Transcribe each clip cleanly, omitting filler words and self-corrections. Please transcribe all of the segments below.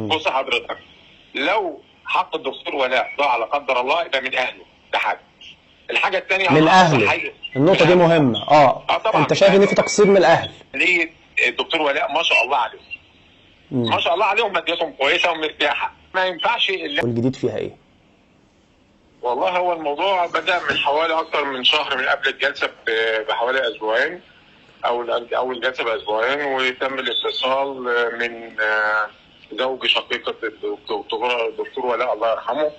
بص حضرتك، لو حق الدكتور ولاء ضاع لا قدر الله يبقى من اهله، ده حاجه. الحاجه الثانيه من اهله، النقطه دي مهمه. طبعا انت شايف ان في تقصير من الاهل؟ ليه؟ الدكتور ولاء ما شاء الله عليه، ما شاء الله عليهم، مادياتهم كويسه ومرتاحه، ما ينفعش والجديد فيها ايه؟ والله هو الموضوع بدأ من حوالي أكتر من شهر، من قبل الجلسة بحوالي أسبوعين، أول جلسة بأسبوعين، وتم الاتصال من زوج شقيقة الدكتور ولاء الله يرحمه.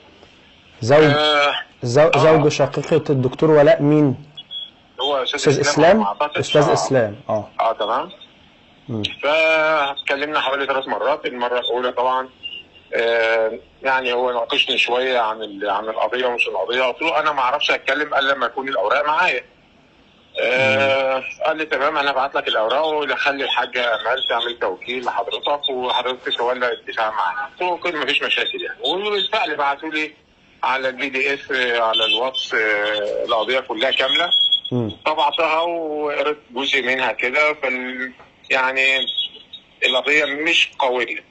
زوج شقيقة الدكتور ولاء مين؟ هو أستاذ إسلام؟ أستاذ إسلام. تمام. فاتكلمنا حوالي 3 مرات. المرة الأولى طبعا يعني هو ناقشني شويه عن القضيه ومش القضيه. قلت له انا ما اعرفش اتكلم الا لما يكون الاوراق معايا. قال لي تمام، انا ابعت لك الاوراق واخلي الحاجه امال تعمل توكيل لحضرتك وحضرتك تولى الدفاع معانا. قلت له كده مفيش مشاكل يعني. وبالفعل بعتوا لي على الPDF على الواتس القضيه كلها كامله. طبعتها وقريت جزء منها كده. يعني القضيه مش قويه.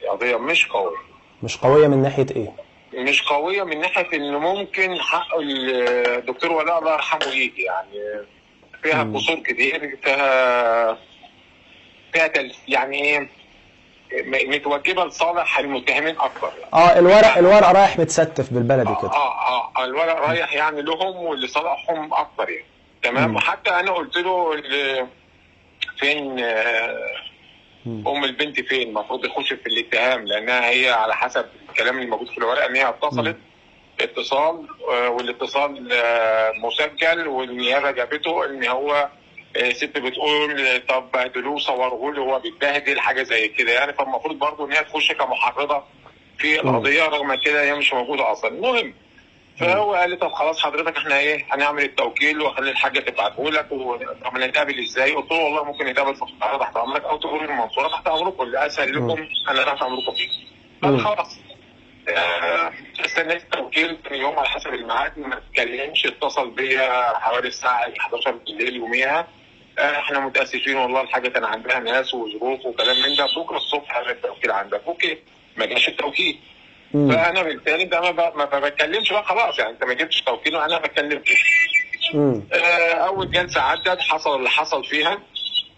القضية مش قوية من ناحية ايه؟ مش قوية من ناحية ان ممكن حق الدكتور ولاء الله يرحمه يجي، يعني فيها قصور كتير، فيها يعني متوجبة لصالح المتهمين اكتر يعني. الورق رايح متستف بالبلدي كده. الورق رايح يعني لهم ولصالحهم اكتر يعني. تمام. وحتى انا قلت له فين ام البنت، فين المفروض يخش في الاتهام، لانها هي على حسب الكلام اللي موجود في الورقه ان هي اتصلت اتصال، والاتصال مسجل، والنيابه جابته ان هو ست بتقول طب بهدلوه صوروه له وهو بيتبهدل، حاجه زي كده يعني. فالمفروض برضه ان هي تخش كمحرضه في القضيه، رغم كده هي مش موجوده اصلا. المهم، فهو قال لي طب خلاص حضرتك احنا هنعمل التوكيل واخلي الحاجه تبعته لك. طب نتقابل ازاي؟ قلت له والله ممكن نتقابل في القاهره تحت امرك، او تقول المنصوره تحت امركم، اللي اسهل لكم انا تحت امركم فيه. قال خلاص. استنيت التوكيل ثاني يوم على حسب الميعاد، ما اتكلمش. اتصل بيا حوالي الساعه 11 بالليل يوميها، احنا متاسفين والله الحاجه كان عندها ناس وظروف وكلام من ده، بكره الصبح هذا التوكيل عندك. اوكي، ما جاش التوكيل. فانا بالتالي ده ما بتكلمش بقى خلاص يعني. انت ما جبتش توكيل وانا ما بتكلمش. اول جلسه عدت، حصل اللي حصل فيها.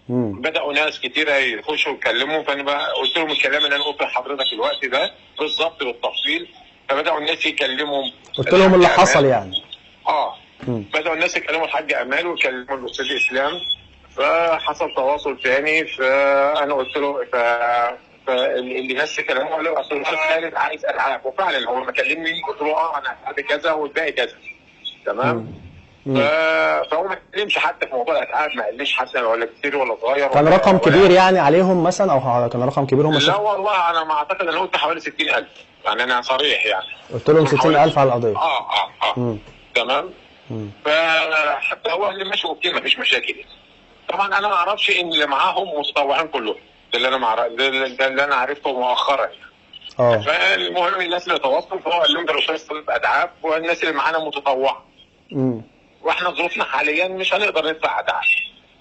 بداوا ناس كتيره يخشوا يتكلموا، فانا بقى قلت لهم الكلام اللي انا قلته لحضرتك الوقت ده بالظبط بالتفصيل. فبداوا الناس يكلموا، قلت لهم اللي حصل يعني. بداوا الناس يكلموا الحاج امال ويكلموا الاستاذ اسلام. فحصل تواصل تاني. فانا قلت له اللي بس كلامه قال له اصل الاستاذ خالد عايز العاب، وفعلا هو ما كلمني قلت له انا هعمل كذا والباقي كذا. تمام. فهو ما اتكلمش حتى في موضوع الاتعاب، ما قاليش حتى ولا كتير ولا صغير. كان رقم كبير يعني عليهم مثلا، او كان رقم كبير هم؟ لا والله انا ما اعتقد. انا قلت حوالي 60,000 يعني، انا صريح يعني. قلت لهم 60,000 على القضيه. تمام. فحتى هو اللي ماشي اوكي، ما فيش مشاكل. طبعا انا ما اعرفش ان اللي معاهم متطوعين كلهم، ده اللي انا عرفته مؤخرا يعني. فالمهم الناس اللي تواصلوا، فهو قال لهم ده الاستاذ طالب اتعاب والناس اللي معانا متطوعه. واحنا ظروفنا حاليا مش هنقدر ندفع اتعاب.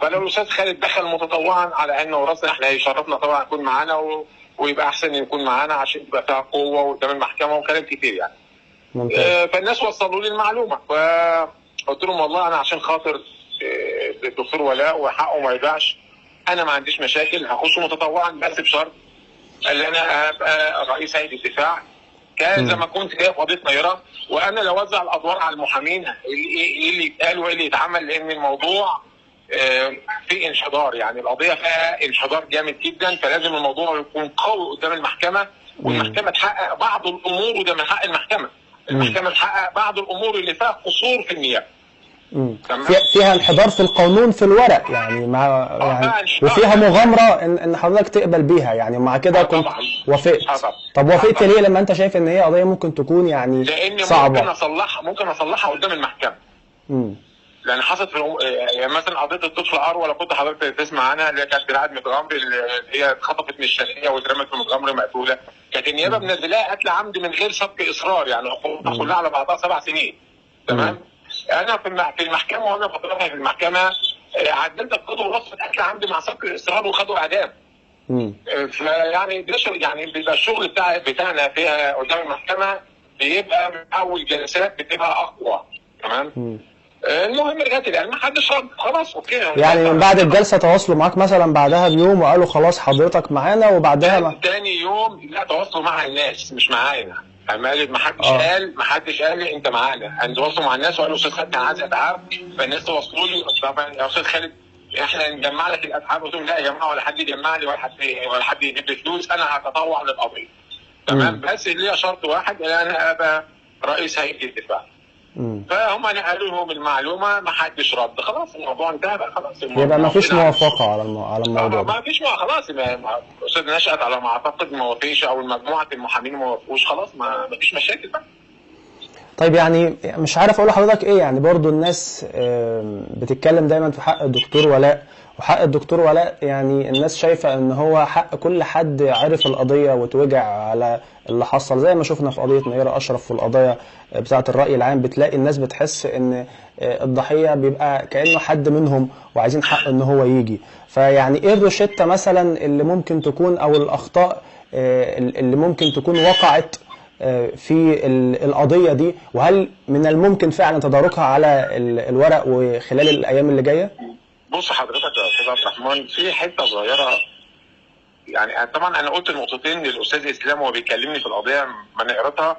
فلو الاستاذ خالد دخل متطوعا على عيننا وراسنا، احنا يشرفنا طبعا يكون معانا، ويبقى احسن يكون معانا عشان تبقى فيها قوه قدام المحكمه وكلام كتير يعني. فالناس وصلوا لي المعلومه. فقلت لهم والله انا عشان خاطر الدكتور ولاء وحقه ما يضيعش، انا ما عنديش مشاكل، هخش متطوعا بس بشرط ان انا ابقى رئيس هيئه الدفاع كذا ما كنت جاي في قضيه نيره، وانا اللي اوزع الادوار على المحامين، ايه اللي يتقال وايه اللي يتعمل، لان الموضوع في انحدار يعني. القضيه فيها انحدار جامد جدا، فلازم الموضوع يكون قوي قدام المحكمه، والمحكمه تحقق بعض الامور، وده من حق المحكمه. المحكمه تحقق بعض الامور اللي فيها قصور في النيابه. فيها انحدار في القانون في الورق يعني، مع وفيها مغامره ان حضرتك تقبل بيها يعني. ومع كده كنت وافقت. طب وافقت ليه لما انت شايف ان هي قضيه ممكن تكون يعني صعبه؟ لان ممكن اصلحها قدام المحكمه. لان حصلت في يعني مثلا قضيه الطفل اروى، لو كنت حضرتك تسمع عنها، اللي هي كانت بتاعت متغمر، اللي هي اتخطفت من الشرقيه واترمت في متغمر مقتوله. كانت النيابه منزلاها قتل عمد من غير سبق اصرار يعني، كلها على بعضها 7 سنين. تمام. انا في المحكمه، وانا بطلبها في المحكمه عدلت القضيه ورصت قتل عمد مع سبق اصرار وخدوا اعدام. فيعني ده يعني بيبقى الشغل بتاعنا فيها قدام المحكمه بيبقى من اول جلسات بتبقى اقوى. تمام. المهم لغايه الان ما حدش رد، خلاص اوكي. يعني من بعد الجلسه تواصلوا معاك مثلا بعدها بيوم وقالوا خلاص حضرتك معانا، وبعدها تاني يوم لا تواصلوا مع الناس مش معانا. ما حدش قال لي انت معانا. تواصلوا مع الناس وقالوا استاذ خالد كان عايز اتعاب، فالناس توصلوا لي طبعا يا استاذ خالد احنا نجمع لك الاتعاب. قلت لهم لا يا جماعه ولا حد يجمع لي ولا حد يجيب لي فلوس، انا هتطوع للقضيه. تمام. بس ليا شرط واحد ان انا ابقى رئيس هيئه الدفاع. فهم نقلوا لهم المعلومه، ما حدش رد، خلاص الموضوع انتهى بقى. خلاص يبقى ما فيش موافقه على الموضوع ما فيش خلاص. الاستاذ نشأت على ما اعتقد ما وافقش، او مجموعه المحامين ما وافقوش، خلاص ما فيش مشاكل بقى. طيب يعني مش عارف اقول لحضرتك ايه، يعني برضو الناس بتتكلم دايما في حق الدكتور ولاء، وحق الدكتور ولاء يعني الناس شايفه ان هو حق كل حد عرف القضيه وتوجع على اللي حصل، زي ما شفنا في قضيه نيره اشرف في القضايا بتاعه الراي العام. بتلاقي الناس بتحس ان الضحيه بيبقى كانه حد منهم وعايزين حق ان هو يجي. فيعني ايه الروشته مثلا اللي ممكن تكون، او الاخطاء اللي ممكن تكون وقعت في القضيه دي، وهل من الممكن فعلا تداركها على الورق وخلال الايام اللي جايه؟ بص حضرتك يا استاذ عبد الرحمن، في حته صغيره يعني. طبعا انا قلت نقطتين للاستاذ اسلام وهو بيكلمني في القضيه ما نقرتها،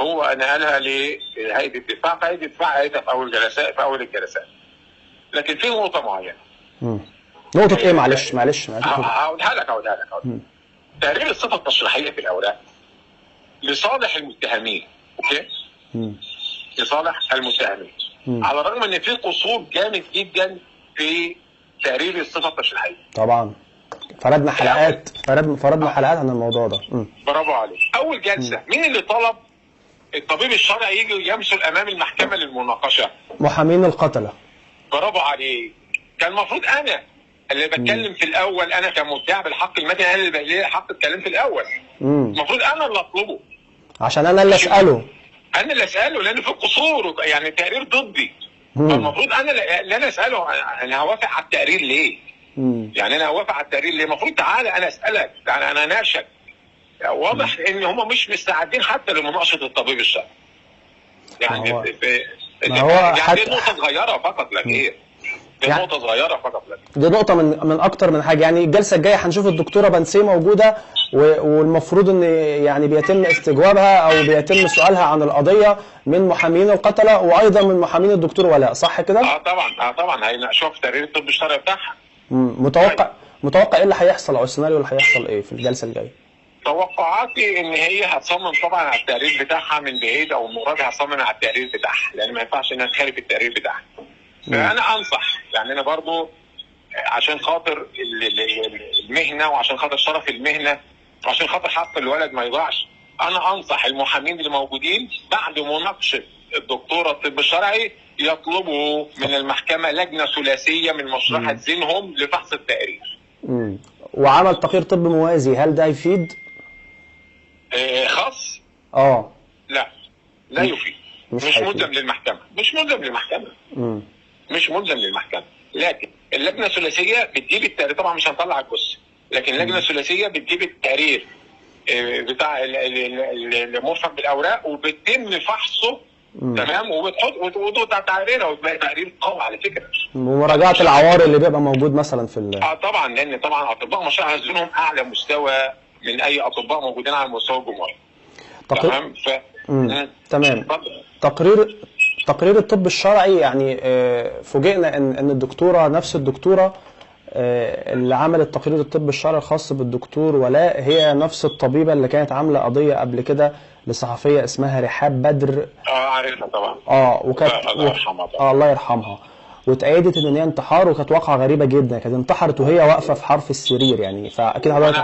هو نقلها لهيئه الدفاع، فهيئه الدفاع قالتها في اول الجلسات. لكن في نقطه معينه. نقطه ايه؟ معلش هقولها لك. تقرير الصفه التشريحيه في الاوراق لصالح المتهمين، اوكي؟ لصالح المتهمين، على الرغم ان في قصور جامد جدا في تقرير الصفه التشريحيه. طبعا فرضنا حلقات عن الموضوع ده. برافو عليك. اول جلسه مين اللي طلب الطبيب الشرعي يجي يمثل امام المحكمه للمناقشه؟ محامين القتله. برافو عليك. كان المفروض انا اللي بتكلم في الاول، انا كمدعي بالحق المدني انا اللي ليا حق اتكلم في الاول. المفروض انا اللي اطلبه عشان انا اللي اساله. لان في قصور، يعني التقرير ضدي. فالمفروض انا اللي اساله. انا هوافق على التقرير ليه؟ يعني انا هوافق على التقرير ليه؟ المفروض تعالى انا اسالك، يعني انا اناقشك. واضح ان هم مش مستعدين حتى لمناقشه الطبيب الشرعي. يعني هو يعني دي نقطه صغيره فقط لا غير. دي نقطه صغيره فقط لا غير. دي نقطه من اكتر من حاجه. يعني الجلسه الجايه هنشوف الدكتوره بنسيه موجوده، والمفروض ان يعني بيتم استجوابها او بيتم سؤالها عن القضيه من محامين القتله وايضا من محامين الدكتور ولاء، صح كده؟ طبعا هيناقشوها في تقرير الطب الشرعي بتاعها. متوقع ايه اللي هيحصل، او السيناريو اللي هيحصل ايه في الجلسه الجايه؟ توقعاتي ان هي هتصمم طبعا على التقرير بتاعها من بعيد، او المراد هتصمم على التقرير بتاعها، لان ما ينفعش انها تخالف التقرير بتاعها. فانا انصح، يعني انا برضو عشان خاطر المهنه، وعشان خاطر شرف المهنه، وعشان خاطر حق الولد ما يضيعش، انا انصح المحامين اللي موجودين بعد مناقشه الدكتوره الطب الشرعي يطلبوا من المحكمه لجنه ثلاثيه من مشرحه ذهنهم لفحص التقرير. وعمل تقرير طب موازي، هل ده يفيد؟ خاص؟ لا يفيد. مش ملزم للمحكمه. مش ملزم للمحكمة. لكن اللجنه الثلاثيه بتجيب التقرير، طبعا مش هنطلع الجثه، لكن اللجنه الثلاثيه بتجيب التقرير بتاع المرفق بالاوراق وبتتم فحصه. تمام. وبتحط تعريرها وتبقى تقرير قوي على فكره. ومراجعه العوار اللي بيبقى موجود مثلا في طبعا، لان طبعا اطباء مشرحه ذهنهم اعلى مستوى من اي اطباء موجودين على مستوى الجمهوريه. تمام. تقرير الطب الشرعي، يعني فوجئنا ان الدكتوره، نفس الدكتوره اللي عملت تقرير الطب الشرعي الخاص بالدكتور ولاء، هي نفس الطبيبه اللي كانت عامله قضيه قبل كده لصحفيه اسمها رحاب بدر. عارفها طبعا. وكانت الله يرحمها. واتأيدت ان هي انتحار، وكانت واقعه غريبه جدا، كانت انتحرت وهي واقفه في حرف السرير. يعني فاكيد حضرتك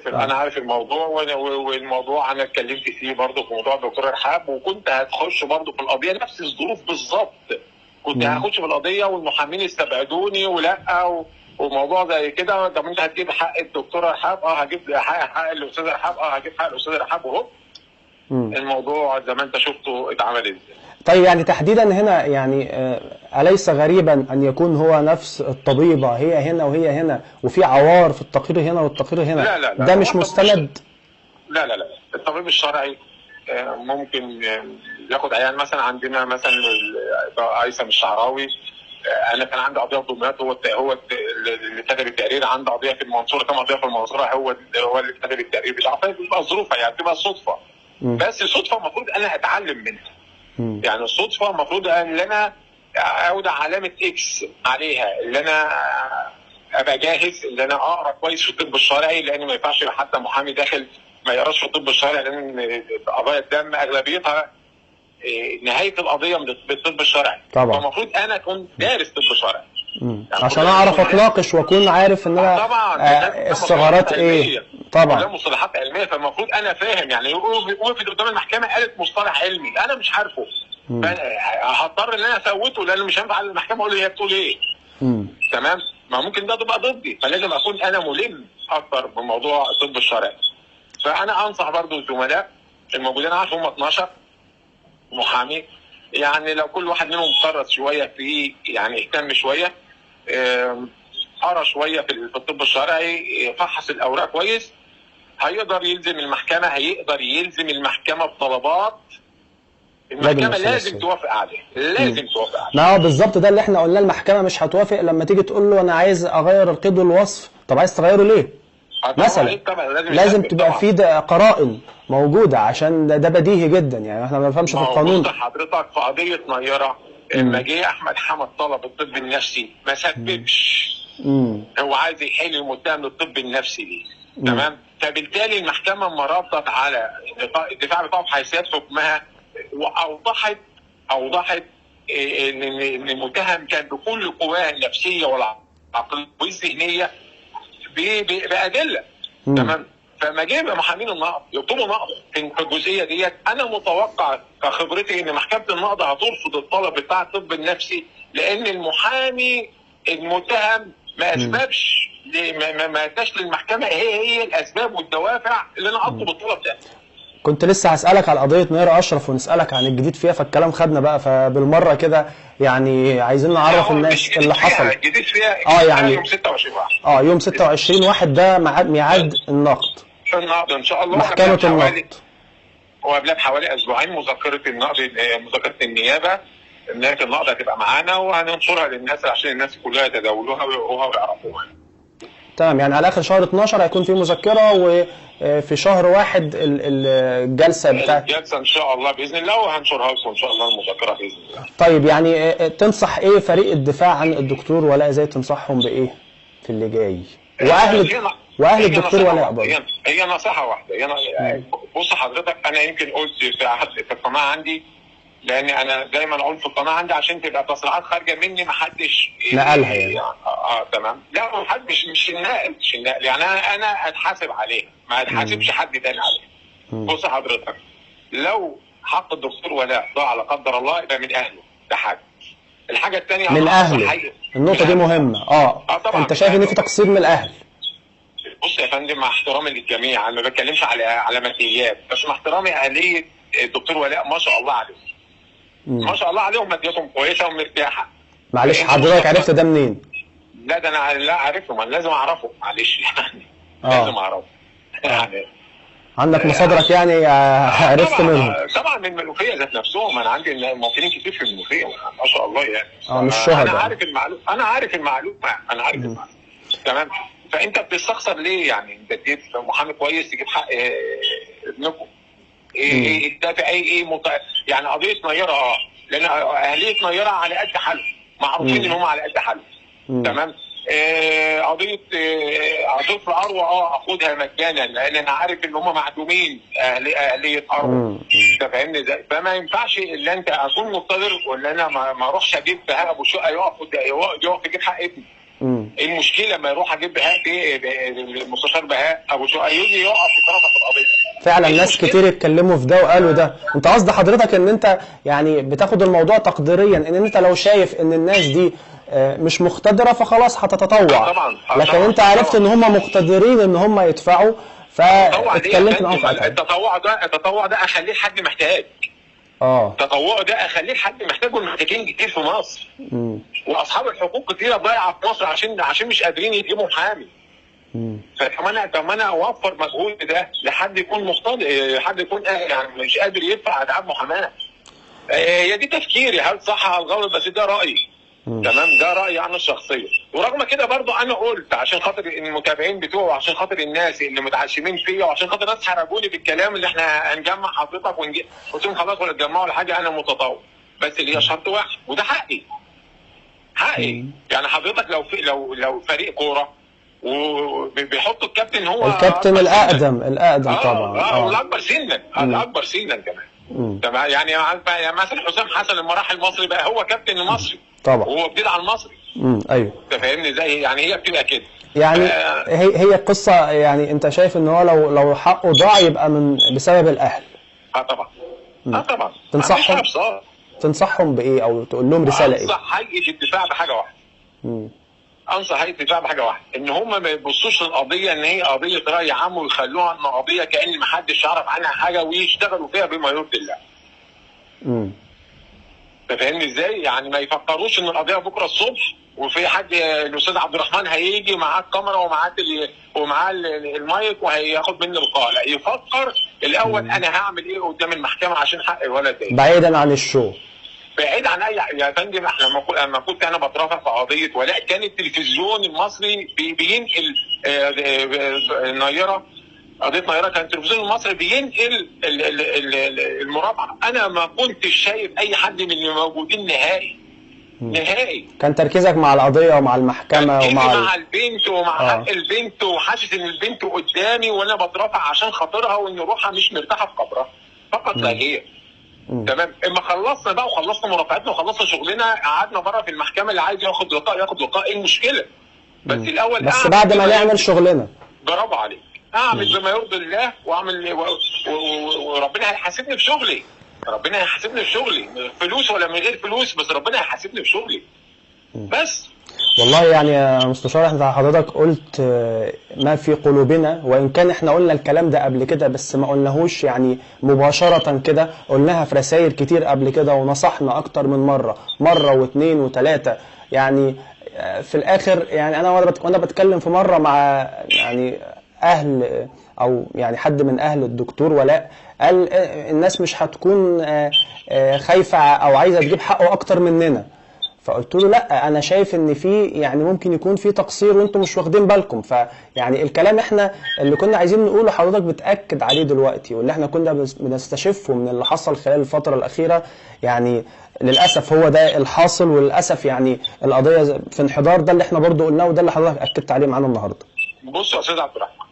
انا عارف الموضوع، والموضوع انا اتكلمت فيه برضه في موضوع الدكتور رحاب، وكنت هتخش برضه في القضيه نفس الظروف بالظبط. كنت هخش في القضيه والمحامين استبعدوني ولا وموضوع زي كده. طب انت هتجيب حق الدكتور رحاب؟ هجيب حق الاستاذ رحاب. هجيب حق الاستاذ رحاب. الموضوع زي ما انت شفته اتعمل ازاي. طيب يعني تحديدا هنا يعني أليس غريبا أن يكون هو نفس الطبيبة هي هنا وهي هنا وفي عوار في التقرير هنا والتقرير هنا؟ لا لا لا ده مش مستند؟ لا لا لا، الطبيب الشرعي ممكن ياخد عيان. مثلا عندنا مثلا هيثم الشعراوي، انا كان عندي قضيه في دمياط، هو اللي كتب التقرير. عندي قضيه في المنصوره، كم قضيه في المنصوره، هو اللي كتب التقرير بتاعه. فبتبقى ظروفها يعني، بتبقى صدفه. بس الصدفه المفروض انا اتعلم منها. يعني الصدفه المفروض ان انا اودع علامه اكس عليها، اللي انا ابقى جاهز، اللي انا اقرا كويس في الطب الشرعي، لان ما ينفعش حتى محامي داخل ما يقراش في الطب الشرعي، لان قضايا الدم اغلبيتها نهايه القضيه بالطب الشرعي. طبعا. فالمفروض انا اكون دارس طب شرعي يعني عشان اعرف اتناقش واكون عارف ان انا الثغرات ايه. طبعا ده مصطلحات علميه، فالمفروض انا فاهم. يعني وقفت قدام المحكمه قالت مصطلح علمي انا مش عارفه، هضطر ان انا افوته، لان مش هينفع المحكمه اقول لي هي بتقول ايه. تمام. ما ممكن ده تبقى ضدي، فلازم اكون انا ملم اكتر بموضوع الطب الشرعي. فانا انصح برضو الزملاء الموجودين، عارف هم 12 محامي، يعني لو كل واحد منهم كرس شويه في، يعني اهتم شويه، قرا شويه في الطب الشرعي، فحص الاوراق كويس، هيقدر يلزم المحكمه، هيقدر يلزم المحكمه بطلبات المحكمه لازم توافق عليه، لازم توافق عليه. ما هو بالظبط ده اللي احنا قلناه. المحكمه مش هتوافق لما تيجي تقول له انا عايز اغير القيد والوصف. طب عايز تغيره ليه؟ مثلا لازم تبقى في قرائن موجوده، عشان ده بديهي جدا. يعني احنا ما بنفهمش في القانون. حضرتك في قضيه نيره لما جه احمد حمد طلب الطب النفسي ما سببش، هو عايز يحل المتهم للطب النفسي ليه. تمام. فبالتالي المحكمه لما ردت على الدفاع بتاعه في حيثيات حكمها، اوضحت ان المتهم كان بكل قواه النفسيه والعقليه والذهنيه بادله. تمام. فما جه محامين النقض يطلبوا نقض في الجزئيه ديت، انا متوقع كخبرتي ان محكمه النقض هترفض الطلب بتاع الطب النفسي، لان المحامي المتهم ما اسبابش، ما اداش للمحكمه هي الاسباب والدوافع اللي انا اطلب الطلب ده. كنت لسه هسألك على قضية نيرة أشرف ونسألك عن الجديد فيها، فالكلام خدنا بقى، فبالمرة كده يعني عايزين نعرف الناس اللي حصل. الجديد فيها يعني يوم 26/1. يوم 26/1 ده ميعاد النقد. النقد ان شاء الله محكمة النقد. وقبلها بحوالي اسبوعين مذكرة النقد، مذكرة النيابة ان النقد هتبقى معانا وهننشرها للناس عشان الناس كلها يتداولوها ويقروها ويعرفوها. تمام. يعني على اخر شهر 12 هيكون في مذكره، وفي شهر 1 الجلسه بتاعت الجلسه ان شاء الله باذن الله، وهنشرها لكم ان شاء الله المذكره باذن الله. طيب يعني تنصح ايه فريق الدفاع عن الدكتور ولاء؟ ازاي تنصحهم بايه في اللي جاي؟ واهل الدكتور ولاء برضه. هي نصيحه واحده. بص حضرتك، انا يمكن قلت في القناه عندي، لان انا دايما اقول في القناه عندي عشان تبقى تصريحات خارجه مني ما حدش نقلها يعني. تمام. لا ما حدش، مش النقل يعني انا اتحاسب عليها، ما اتحاسبش حد تاني عليها. بص حضرتك، لو حق الدكتور ولاء ضاع لا قدر الله يبقى من اهله، ده حاجه. الحاجه الثانيه من اهله، النقطه دي مهمه. طبعا انت شايف ان في تقصير من الاهل؟ بص يا فندم، مع احترامي للجميع، انا ما بتكلمش على ماديات، بس مع احترامي اهليه الدكتور ولاء ما شاء الله عليهم. ما شاء الله عليهم، مادياتهم كويسه ومرتاحه. معلش حضرتك عرفت ده منين؟ لا ده انا لا عارفهم، انا لازم اعرفه، معلش يعني. لازم اعرفه يعني. عندك مصادرك يعني عرفت منهم؟ طبعا من المنوفيه ذات نفسهم، انا عندي موكلين كتير في المنوفيه ما شاء الله يعني. مش شهداء. انا عارف المعلومه. تمام. فانت بتستخسر ليه يعني؟ انت اديت محامي كويس تجيب حق ابنكم. الدافع يعني قضيه نيره لان اهليه نيره على قد حالهم، معروفين ان هم على قد حالهم. تمام. قضيه طفل اروى اخدها مجانا، لان انا عارف ان هم معدومين اهليه اروى. انت فاهمني ازاي؟ فما ينفعش الا انت اكون مقتدر ولا انا ما اروحش اجيب بهاء ابو شقه يقف يجيب حق ابني. المشكله لما يروح اجيب بهاء المستشار بهاء ابو شقه يجي يقف يترافع في القضيه. فعلا ناس كتير اتكلموا في ده وقالوا ده. انت قصد حضرتك ان انت يعني بتاخد الموضوع تقديريا، ان انت لو شايف ان الناس دي مش مقتدره فخلاص هتتطوع. طبعا. لكن انت عرفت ان هم مقتدرين ان هم يدفعوا، فاتكلمت معاهم ساعتها. التطوع ده اخليه حد محتاج. التطوع ده اخليه حد محتاج، والمحتاجين كتير في مصر. واصحاب الحقوق كتير ضايعه في مصر عشان مش قادرين يجيبوا محامي. طب انا اوفر مجهود ده لحد يكون مقتدر، حد يكون يعني مش قادر يدفع اتعاب محاماه. هي دي تفكيري، هل صح هل غلط، بس ده رايي. تمام، ده رايي انا الشخصيه. ورغم كده برضو انا قلت عشان خاطر المتابعين بتوعي، وعشان خاطر الناس اللي متعشمين فيا، وعشان خاطر الناس حرجوني بالكلام اللي احنا هنجمع حضرتك قلت لهم خلاص ولا تجمعوا ولا حاجه، انا متطوع بس ليا شرط واحد، وده حقي. يعني حضرتك لو فريق كوره وبيحطوا الكابتن، هو الكابتن الاقدم طبعا، الاكبر سنا كمان. تمام، يعني مثلا حسام حسن لما راح المصري بقى هو كابتن المصري طبعا، وهو جديد على المصري. ايوه، انت فاهمني ازاي؟ يعني هي بتبقى كده. يعني هي القصه، يعني انت شايف ان هو لو حقه ضاع يبقى بسبب الاهل. طبعا. طبعا. تنصحهم بايه او تقول لهم رساله ايه؟ انصح هيئه الدفاع بحاجه واحده. انصح هيئه الدفاع بحاجه واحده، ان هم ما يبصوش للقضيه ان هي قضيه راي عام، ويخلوها ان قضيه كأن ما حدش يعرف عنها حاجه، ويشتغلوا فيها بما يرضي الله. انت فاهمني ازاي؟ يعني ما يفكروش ان القضيه بكره الصبح وفي حد الاستاذ عبد الرحمن هيجي معاه الكاميرا ومعاه المايك وهياخد مني لقاء. لا، يفكر الاول انا هعمل ايه قدام المحكمه عشان حق الولد ده، بعيدا عن الشو، بعيد عن اي. يا فندم احنا لما كنت انا بترافع في قضيه ولاء، كان التلفزيون المصري بينقل نيره، قضيه نيره، كان التلفزيون المصري بينقل المرافعه. انا ما كنتش شايف اي حد من اللي موجودين نهائي. كان تركيزك مع القضيه ومع المحكمه مع البنت ومع حق البنت، وحاسس ان البنت قدامي وانا بترافع عشان خاطرها، وان روحها مش مرتاحه في قبرها فقط لا غير. تمام، اما خلصنا بقى وخلصنا مرافعتنا وخلصنا شغلنا، قعدنا بره في المحكمه، اللي عايز ياخد لقاء، ايه المشكله؟ بس الاول بس بعد ما نعمل شغلنا. برافو عليك، اعمل بما يرضي الله، واعمل وربنا هيحاسبني في شغلي. فلوس ولا من غير فلوس، بس ربنا هيحاسبني في شغلي. بس والله يعني يا مستشار، احنا حضرتك قلت ما في قلوبنا، وان كان احنا قلنا الكلام ده قبل كده بس ما قلناهوش يعني مباشرة كده، قلناها في رسائل كتير قبل كده، ونصحنا اكتر من مرة واثنين وثلاثة. يعني في الاخر يعني انا وانا بتكلم في مرة مع يعني اهل او يعني حد من اهل الدكتور ولاء، قال الناس مش هتكون خايفة او عايزة تجيب حقه اكتر مننا. فقلت له لا، انا شايف ان في يعني ممكن يكون في تقصير وانتم مش واخدين بالكم. فيعني الكلام احنا اللي كنا عايزين نقوله حضرتك بتاكد عليه دلوقتي، واللي احنا كنا بنستشفه من اللي حصل خلال الفتره الاخيره، يعني للاسف هو ده الحاصل. وللاسف يعني القضيه في انحدار، ده اللي احنا برضو قلناه، وده اللي حضرتك اكدت عليه معانا النهارده. بص يا استاذ عبد الرحمن،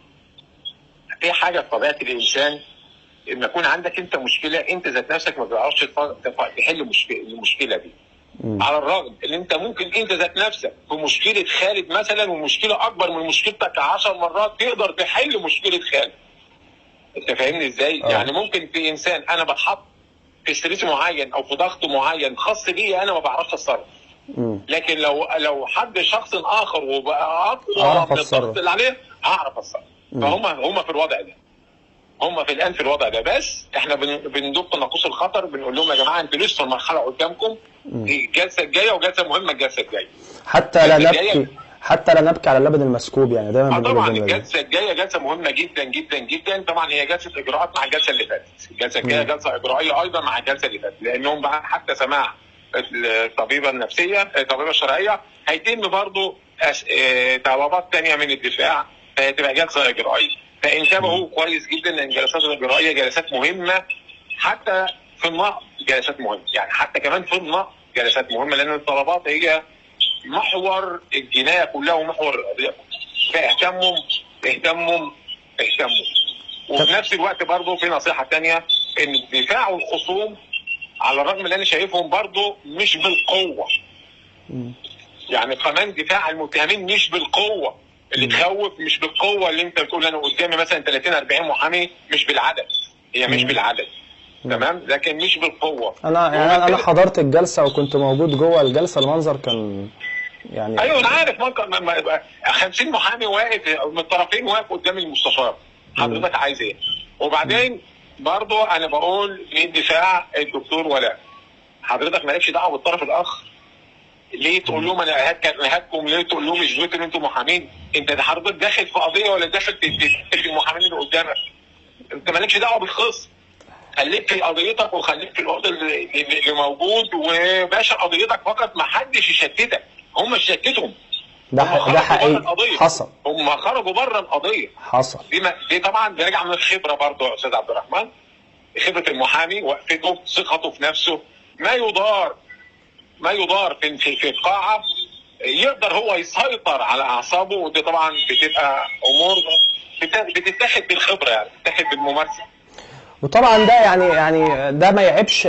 في حاجه في طبيعه الانسان، ان يكون عندك انت مشكله، انت ذات نفسك ما بتعرفش تحل المشكله دي. على الرغم ان انت ممكن انت ذات نفسك في مشكله خالد مثلا، ومشكله اكبر من مشكلتك 10 مرات، تقدر تحل مشكله خالد. انت فاهمني ازاي؟ يعني ممكن في انسان انا بتحط في ستريس معين او في ضغط معين خاص بيا، انا ما بعرفش اتصرف. لكن لو حد شخص اخر وبقى اقوى من الضغط اللي عليه، هعرف اتصرف. فهم في الوضع ده، هم في الان في الوضع ده. بس احنا بندق ناقوس الخطر، بنقول لهم يا جماعه انتوا لسه المرحله قدامكم، الجلسه الجايه وجلسه مهمه، الجلسه الجايه حتى لا نبكي على اللبن المسكوب، يعني دايما بنقول طبعا الجلسه الجايه جلسه مهمه جدا جدا جدا. طبعا هي جلسه اجراءات مع الجلسه اللي فاتت، الجلسه الجايه جلسه اجرائيه ايضا مع الجلسه اللي فاتت، لانهم بقى حتى سماع الطبيبه النفسيه، الطبيبه الشرعيه، هيتم برضه طلبات ثانيه من الدفاع، فهتبقى جلسه اجرائيه. فانتبهوا كويس جدا ان الجلسات الاجرائيه جلسات مهمه، حتى في النقض جلسات مهمه، يعني حتى كمان في النقض جلسات مهمه، لان الطلبات هي محور الجنايه كلها ومحور القضيه. فاهتموا. وفي نفس الوقت برضه في نصيحه ثانيه، ان الدفاع والخصوم على الرغم اللي انا شايفهم برضه مش بالقوه. يعني كمان دفاع المتهمين مش بالقوه اللي تخوف، مش بالقوه اللي انت بتقول انا قدامي مثلا 30 40 محامي، مش بالعدد، هي مش بالعدد. تمام، لكن مش بالقوه. انا حضرت الجلسه وكنت موجود جوه الجلسه، المنظر كان يعني ايوه انا عارف، 50 محامي واقف من الطرفين، واقف قدام المستشار. حضرتك عايز ايه؟ وبعدين برضو انا بقول للدفاع الدكتور ولاء، حضرتك مالكش دعوه بالطرف الاخر. ليه تقول لهم انا هاتكم؟ ليه تقول لهم اثبتوا ان انتم محامين؟ انت ده حضرتك داخل في قضيه ولا داخل في المحامين اللي قدامك؟ انت مالكش دعوه بالخصم، خليك في قضيتك وخليك في الوضع اللي موجود، وباشا قضيتك فقط، ما حدش يشتتك. هم شتتهم، ده حقيقي حصل، هم خرجوا بره القضيه حصل. دي طبعا راجعه من الخبره برضه يا استاذ عبد الرحمن، خبره المحامي، وقفته، ثقته في نفسه، ما يدار في القاعه يقدر هو يسيطر على اعصابه. ودي طبعا بتبقى امور بتتاخد بالخبره، يعني بتتاخد بالممارسه. وطبعا ده يعني ده ما يعيبش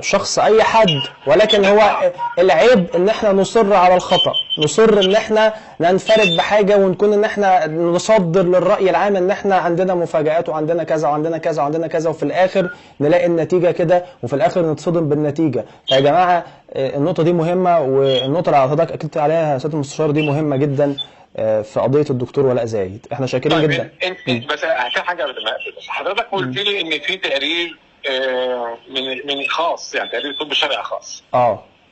شخص اي حد، ولكن هو العيب ان احنا نصر على الخطأ، نصر ان احنا ننفرد بحاجه ونكون ان احنا نصدر للرأي العام ان احنا عندنا مفاجآت وعندنا كذا وعندنا كذا وعندنا كذا، وفي الاخر نلاقي النتيجه كده، وفي الاخر نتصدم بالنتيجه. فيا جماعه النقطه دي مهمه، والنقطه اللي حضرتك اكدت عليها يا سياده المستشار دي مهمه جدا في قضيه الدكتور ولاء زايد. احنا شاكرين جدا. انت بس في حاجه قبل ما اقفل، بس حضرتك قلت لي ان في تقرير من خاص، يعني تقرير طب شرعي خاص.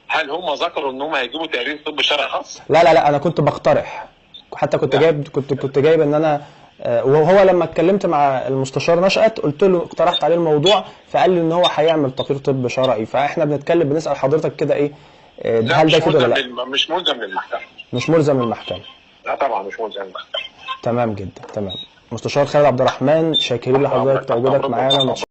هل هم ذكروا ان هم هيجيبوا تقرير طب شرعي خاص؟ لا انا كنت بقترح، حتى كنت جايب ان انا وهو لما اتكلمت مع المستشار نشأت قلت له، اقترحت عليه الموضوع، فقال لي ان هو هيعمل تقرير طب شرعي. فاحنا بنسأل حضرتك كده ايه، هل ده كده ولا لا؟ مش ملزم للمحكمه. مش ملزم للمحكمه. لا طبعا مش ملزم للمحكمه. تمام جدا، تمام. مستشار خالد عبد الرحمن، شاكرين لحضرتك تواجدك معانا.